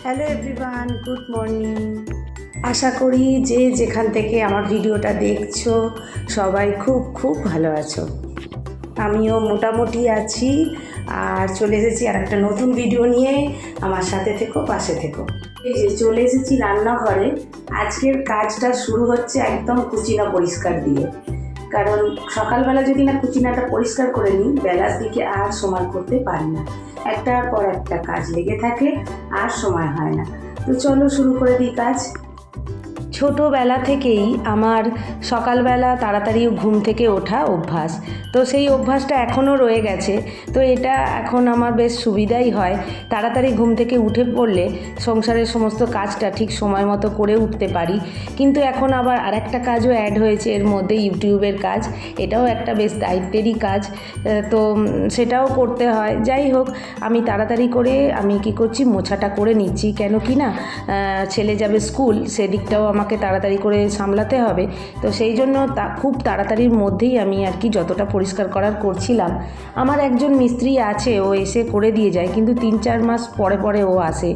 Hello everyone, good morning. আশা করি যে যেখান থেকে আমার ভিডিওটা দেখছো সবাই খুব খুব ভালো আছো। আমিও মোটামুটি আছি আর চলে এসেছি আর একটা নতুন ভিডিও নিয়ে। আমার সাথে থেকো, পাশে থেকো। এই যে চলে এসেছি রান্নাঘরে। আজকের কাজটা শুরু হচ্ছে একদম কুচিনা পরিষ্কার দিয়ে, কারণ সকালবেলা যদি না কুচিনাটা পরিষ্কার করে নিই বেলার দিকে আর সময় করতে পারি না, একটার পর একটা কাজ লেগে থাকে আর সময় হয় না। তো চলো শুরু করে দিই কাজ। ছোটোবেলা থেকেই আমার সকালবেলা তাড়াতাড়ি ঘুম থেকে ওঠা অভ্যাস, তো সেই অভ্যাসটা এখনও রয়ে গেছে। তো এটা এখন আমার বেশ সুবিধাই হয়, তাড়াতাড়ি ঘুম থেকে উঠে পড়লে সংসারের সমস্ত কাজটা ঠিক সময় মতো করে উঠতে পারি। কিন্তু এখন আবার আরেকটা কাজও অ্যাড হয়েছে এর মধ্যে, ইউটিউবের কাজ। এটাও একটা বেশ দায়িত্বেরই কাজ, তো সেটাও করতে হয়। যাই হোক, আমি তাড়াতাড়ি করে আমি কি করছি, মোছাটা করে নিচ্ছি, কেন কি না ছেলে যাবে স্কুল, সেদিকটাও আমাকে তাড়াতাড়ি করে সামলাতে হবে। তো সেই জন্য খুব তাড়াতাড়ির মধ্যেই আমি আর কি যতটা পরিষ্কার করার করছিলাম। আমার একজন মিস্ত্রি আছে, ও এসে করে দিয়ে যায়, কিন্তু 3-4 মাস পরে পরে ও আসে,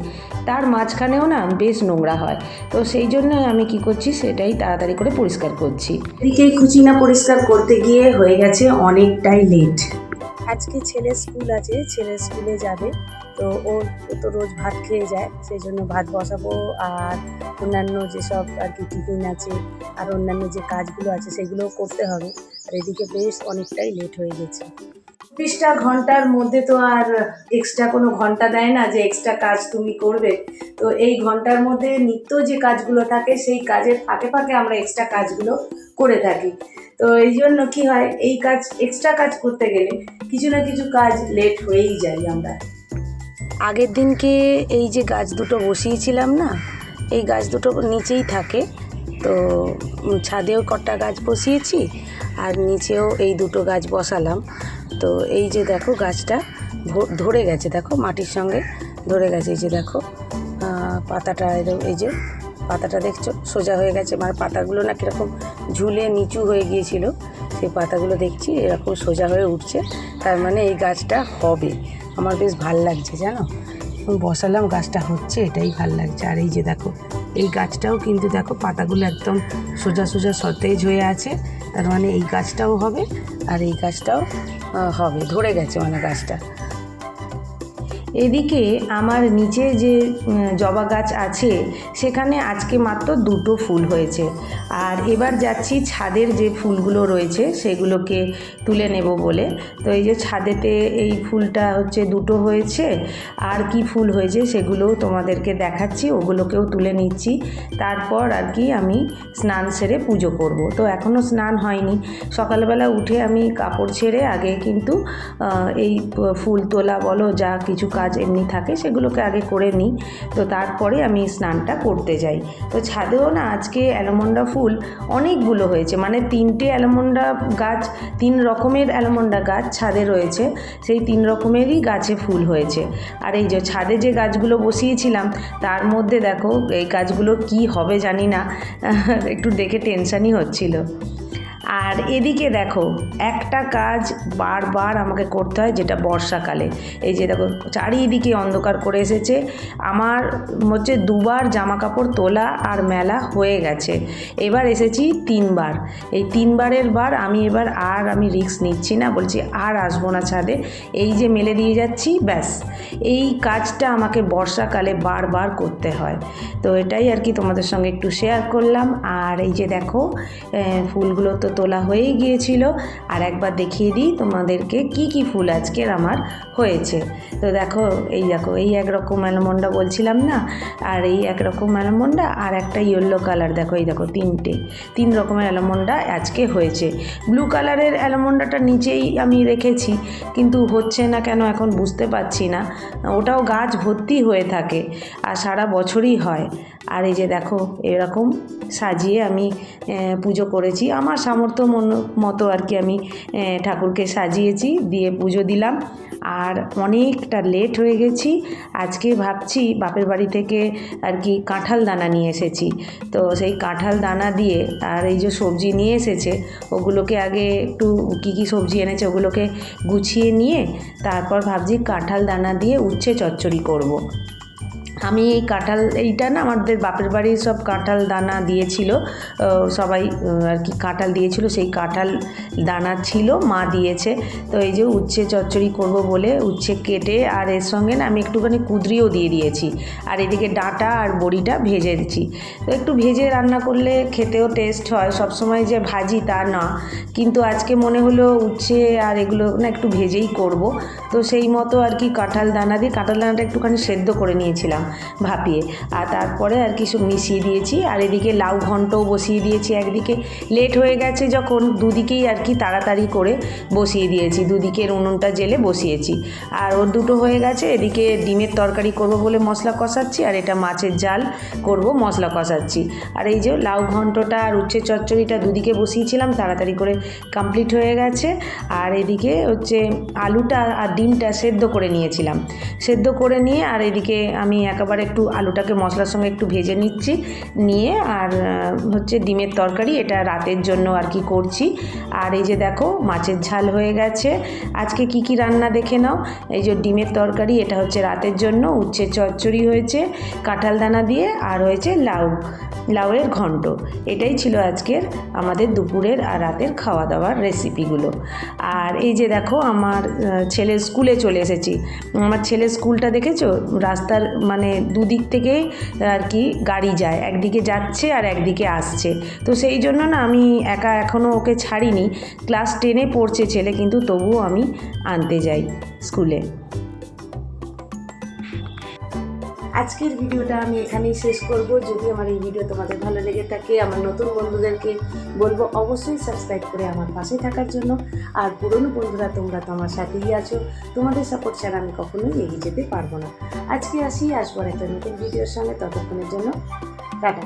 তার মাঝখানেও না বেশ নোংরা হয়। তো সেই জন্য আমি কি করছি, সেটাই তাড়াতাড়ি করে পরিষ্কার করছি। এদিকে কুচিনা পরিষ্কার করতে গিয়ে হয়ে গেছে অনেকটাই লেট। আজকে ছেলের স্কুল আছে, ছেলের স্কুলে যাবে, তো ও তো রোজ ভাত খেয়ে যায়, সেই জন্য ভাত বসাবো। আর অন্যান্য যেসব আর কি টিফিন আছে আর অন্যান্য যে কাজগুলো আছে সেগুলোও করতে হবে। আর এদিকে বেশ অনেকটাই লেট হয়ে গেছে। 24টা ঘন্টার মধ্যে তো আর এক্সট্রা কোনো ঘন্টা দেয় না যে এক্সট্রা কাজ তুমি করবে। তো এই ঘন্টার মধ্যে নিত্য যে কাজগুলো থাকে সেই কাজের ফাঁকে ফাঁকে আমরা এক্সট্রা কাজগুলো করে থাকি। তো এই জন্য কী হয়, এই কাজ এক্সট্রা কাজ করতে গেলে কিছু না কিছু কাজ লেট হয়েই যাই আমরা। আগের দিনকে এই যে গাছ দুটো বসিয়েছিলাম না, এই গাছ দুটো নিচেই থাকে, তো ছাদেও কটা গাছ বসিয়েছি আর নিচেও এই দুটো গাছ বসালাম। তো এই যে দেখো গাছটা ধরে গেছে, দেখো মাটির সঙ্গে ধরে গেছে। এই যে দেখো পাতাটা, এই যে পাতাটা দেখছো সোজা হয়ে গেছে, মানে পাতাগুলো না কীরকম ঝুলে নিচু হয়ে গিয়েছিল, সেই পাতাগুলো দেখছি এরকম সোজা হয়ে উঠছে, তার মানে এই গাছটা হবে। আমার বেশ ভাল লাগছে জানো, বসালাম গাছটা হচ্ছে, এটাই ভাল লাগছে। আর এই যে দেখো এই গাছটাও কিন্তু দেখো পাতাগুলো একদম সোজা সোজা সতেজ হয়ে আছে, তার মানে এই গাছটাও হবে আর এই গাছটাও হবে, ধরে গেছে মানে গাছটা। এদিকে আমার নিচে যে জবা গাছ আছে সেখানে আজকে মাত্র 2টো ফুল হয়েছে। আর এবার যাচ্ছি ছাদের যে ফুলগুলো রয়েছে সেগুলোকে তুলে নেব বলে। তো এই যে ছাদেতে এই ফুলটা হচ্ছে 2টো হয়েছে, আর কি ফুল হয়েছে সেগুলোও তোমাদেরকে দেখাচ্ছি, ওগুলোকেও তুলে নিচ্ছি। তারপর আর কি আমি স্নান সেরে পুজো করব। তো এখনও স্নান হয়নি, সকালবেলা উঠে আমি কাপড় ছেড়ে আগে কিন্তু এই ফুল তোলা বলো যা কিছু কাজ এমনি থাকে সেগুলোকে আগে করে নিই, তো তারপরে আমি স্নানটা করতে যাই। তো ছাদেও না আজকে অ্যালমন্ডা ফুল অনেকগুলো হয়েছে, মানে 3টে অ্যালমন্ডা গাছ, 3 রকমের অ্যালমন্ডা গাছ ছাদে রয়েছে, সেই 3 রকমেরই গাছে ফুল হয়েছে। আর এই যে ছাদে যে গাছগুলো বসিয়েছিলাম তার মধ্যে দেখো এই গাছগুলোর কি হবে জানি না, একটু দেখে টেনশানই হচ্ছিল। আর এদিকে দেখো একটা কাজ বারবার আমাকে করতে হয়, যেটা বর্ষাকালে। এই যে দেখো চারিদিকে অন্ধকার করে এসেছে, আমার হচ্ছে 2বার জামা কাপড় তোলা আর মেলা হয়ে গেছে, এবার এসেছি 3বার। এই 3বারের বার আমি এবার আর আমি রিস্ক নিচ্ছি না, বলছি আর আসবো না ছাদে, এই যে মেলে দিয়ে যাচ্ছি ব্যাস। এই কাজটা আমাকে বর্ষাকালে বারবার করতে হয়, তো এটাই আর কি তোমাদের সঙ্গে একটু শেয়ার করলাম। আর এই যে দেখো ফুলগুলো তো তোলা হয়েই গিয়েছিল, আর একবার দেখিয়ে দিই তোমাদেরকে কি কি ফুল আজকের আমার হয়েছে। তো দেখো এই একরকম অ্যালমন্ডা বলছিলাম না, আর এই একরকম অ্যালমন্ডা আর একটা ইয়েলো কালার, দেখো এই দেখো 3 রকমের অ্যালমন্ডা আজকে হয়েছে। ব্লু কালারের অ্যালমন্ডাটা নিচেই আমি রেখেছি, কিন্তু হচ্ছে না কেন এখন বুঝতে পারছি না, ওটাও গাছ ভর্তি হয়ে থাকে আর সারা বছরই হয়। আর এই যে দেখো এরকম সাজিয়ে আমি পুজো করেছি, আমার সামর্থ্য মতো আর কি আমি ঠাকুরকে সাজিয়েছি, দিয়ে পুজো দিলাম। আর অনেকটা লেট হয়ে গেছি আজকে, ভাবছি বাপের বাড়ি থেকে আর কি কাঁঠাল দানা নিয়ে এসেছি, তো সেই কাঁঠাল দানা দিয়ে আর এই যে সবজি নিয়ে এসেছে ওগুলোকে আগে একটু কী কী সবজি এনেছে ওগুলোকে গুছিয়ে নিয়ে তারপর ভাবছি কাঁঠাল দানা দিয়ে উচ্ছে চচ্চড়ি করব। আমি এই কাঁঠাল এইটা না আমাদের বাপের বাড়ির সব কাঁঠাল দানা দিয়েছিল, সবাই আর কি কাঁঠাল দিয়েছিল, সেই কাঁঠাল দানা ছিল, মা দিয়েছে। তো এই যে উচ্ছে চচ্চড়ি করব বলে উচ্ছে কেটে আর এর সঙ্গে না আমি একটুখানি কুঁদরিও দিয়ে দিয়েছি, আর এদিকে ডাঁটা আর বড়িটা ভেজে দিচ্ছি। তো একটু ভেজে রান্না করলে খেতেও টেস্ট হয়, সবসময় যে ভাজি তা না, কিন্তু আজকে মনে হলো উচ্ছে আর এগুলো না একটু ভেজেই করব। তো সেই মতো আর কি কাঁঠাল দানাটা একটুখানি সেদ্ধ করে নিয়েছিলাম ভাপিয়ে, আর তারপরে আর কি সব মিশিয়ে দিয়েছি। আর এদিকে লাউ ঘন্টও বসিয়ে দিয়েছি, একদিকে লেট হয়ে গেছে যখন দুদিকেই আর কি তাড়াতাড়ি করে বসিয়ে দিয়েছি, দুদিকের উনুনটা জেলে বসিয়েছি। আর ওর দুটো হয়ে গেছে, এদিকে ডিমের তরকারি করব বলে মশলা কষাচ্ছি, আর এটা মাছের ঝাল করব মশলা কষাচ্ছি। আর এই যে লাউ ঘন্টটা আর উচ্ছে চচ্চড়িটা দুদিকে বসিয়েছিলাম, তাড়াতাড়ি করে কমপ্লিট হয়ে গেছে। আর এদিকে হচ্ছে আলুটা আর ডিমটা সেদ্ধ করে নিয়েছিলাম, সেদ্ধ করে নিয়ে আর এদিকে আমি একেবারে একটু আলুটাকে মশলার সঙ্গে একটু ভেজে নিচ্ছি, নিয়ে আর হচ্ছে ডিমের তরকারি এটা রাতের জন্য আর কি করছি। আর এই যে দেখো মাছের ঝাল হয়ে গেছে। আজকে কি কি রান্না দেখে নাও। এই যে ডিমের তরকারি এটা হচ্ছে রাতের জন্য, উচ্ছে চচ্চড়ি হয়েছে কাঁঠাল দানা দিয়ে, আর হয়েছে লাউয়ের ঘন্ট। এটাই ছিল আজকের আমাদের দুপুরের আর রাতের খাওয়া দাওয়ার রেসিপিগুলো। আর এই যে দেখো আমার ছেলের স্কুলে চলে এসেছি। আমার ছেলের স্কুলটা দেখেছো, রাস্তার মানে দুদিক থেকে আর কি গাড়ি যায়, একদিকে যাচ্ছে আর একদিকে আসছে। তো সেই জন্য না আমি একা এখনও ওকে ছাড়িনি, ক্লাস 10-এ পড়ছে ছেলে, কিন্তু তবুও আমি আনতে যাই স্কুলে। আজকের ভিডিওটা আমি এখানেই শেষ করব। যদি আমার এই ভিডিও তোমাদের ভালো লেগে থাকে, আমার নতুন বন্ধুদেরকে বলবো অবশ্যই সাবস্ক্রাইব করে আমার পাশে থাকার জন্য। আর পুরনো বন্ধুরা তোমরা তো আমার সাথেই আছো, তোমাদের সাপোর্ট ছাড়া আমি কখনোই এগিয়ে যেতে পারবো না। আজকে আসবো একটা নতুন ভিডিওর সঙ্গে, ততক্ষণের জন্য টাটা।